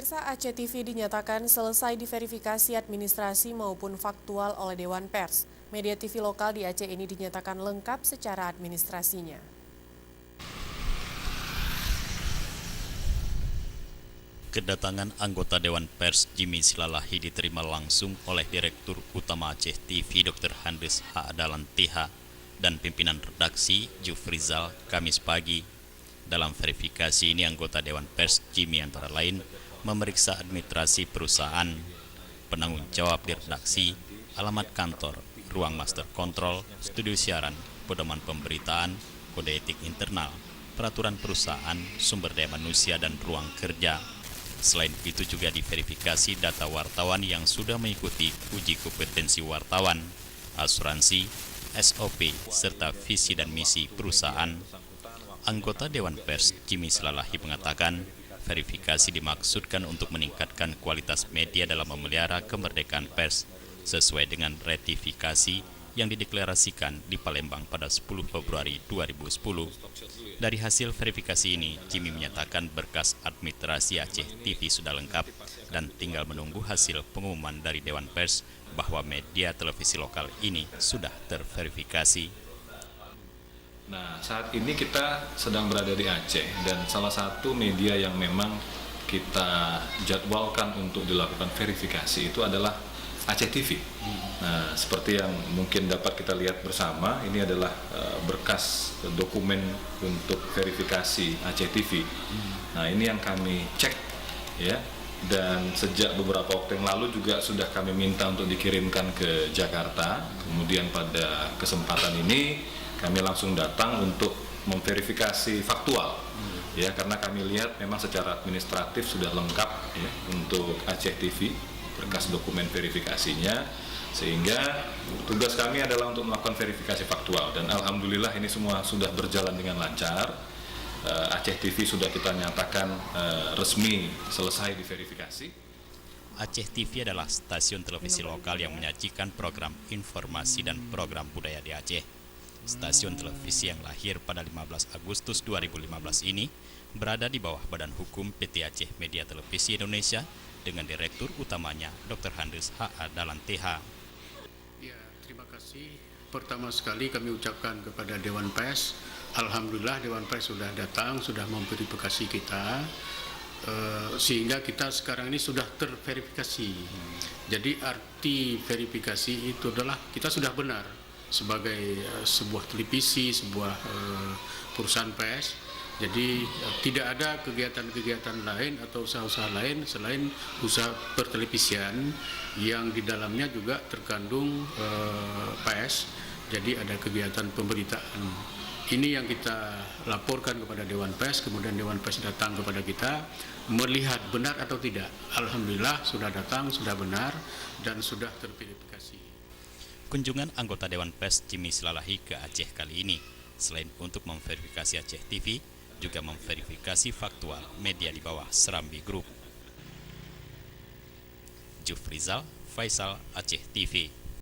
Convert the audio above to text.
Pemirsa, Aceh TV dinyatakan selesai diverifikasi administrasi maupun faktual oleh Dewan Pers. Media TV lokal di Aceh ini dinyatakan lengkap secara administrasinya. Kedatangan anggota Dewan Pers Jimmy Silalahi diterima langsung oleh Direktur Utama Aceh TV Dr. Handes H. Dalan TH dan pimpinan redaksi Jufrizal Kamis pagi. Dalam verifikasi ini anggota Dewan Pers Jimmy antara lain memeriksa administrasi perusahaan, penanggung jawab di redaksi, alamat kantor, ruang master kontrol, studio siaran, pedoman pemberitaan, kode etik internal, peraturan perusahaan, sumber daya manusia dan ruang kerja. Selain itu juga diverifikasi data wartawan yang sudah mengikuti uji kompetensi wartawan, asuransi, SOP, serta visi dan misi perusahaan. Anggota Dewan Pers Jimmy Silalahi mengatakan, verifikasi dimaksudkan untuk meningkatkan kualitas media dalam memelihara kemerdekaan pers sesuai dengan ratifikasi yang dideklarasikan di Palembang pada 10 Februari 2010. Dari hasil verifikasi ini, Jimmy menyatakan berkas administrasi Aceh TV sudah lengkap dan tinggal menunggu hasil pengumuman dari Dewan Pers bahwa media televisi lokal ini sudah terverifikasi. Nah, saat ini kita sedang berada di Aceh dan salah satu media yang memang kita jadwalkan untuk dilakukan verifikasi itu adalah Aceh TV. Nah, seperti yang mungkin dapat kita lihat bersama, ini adalah berkas dokumen untuk verifikasi Aceh TV. Nah, ini yang kami cek ya. Dan sejak beberapa waktu yang lalu juga sudah kami minta untuk dikirimkan ke Jakarta. Kemudian pada kesempatan ini kami langsung datang untuk memverifikasi faktual. Ya, karena kami lihat memang secara administratif sudah lengkap ya untuk Aceh TV berkas dokumen verifikasinya, sehingga tugas kami adalah untuk melakukan verifikasi faktual dan alhamdulillah ini semua sudah berjalan dengan lancar. Aceh TV sudah kita nyatakan resmi selesai diverifikasi. Aceh TV adalah stasiun televisi lokal yang menyajikan program informasi dan program budaya di Aceh. Stasiun televisi yang lahir pada 15 Agustus 2015 ini berada di bawah Badan Hukum PT Aceh Media Televisi Indonesia dengan Direktur Utamanya Dr. Handes H. Dalan TH. Ya, terima kasih. Pertama sekali kami ucapkan kepada Dewan Pers, alhamdulillah Dewan Pers sudah datang, sudah memverifikasi kita, sehingga kita sekarang ini sudah terverifikasi. Jadi arti verifikasi itu adalah kita sudah benar sebagai sebuah televisi, sebuah perusahaan pers. Jadi tidak ada kegiatan-kegiatan lain atau usaha-usaha lain selain usaha pertelevisian yang di dalamnya juga terkandung pers. Jadi ada kegiatan pemberitaan. Ini yang kita laporkan kepada Dewan Pers, kemudian Dewan Pers datang kepada kita melihat benar atau tidak. Alhamdulillah sudah datang, sudah benar dan sudah terverifikasi. Kunjungan anggota Dewan Pers Jimmy Silalahi ke Aceh kali ini, selain untuk memverifikasi Aceh TV, juga memverifikasi faktual media di bawah Serambi Group. Jufrizal Faisal, Aceh TV.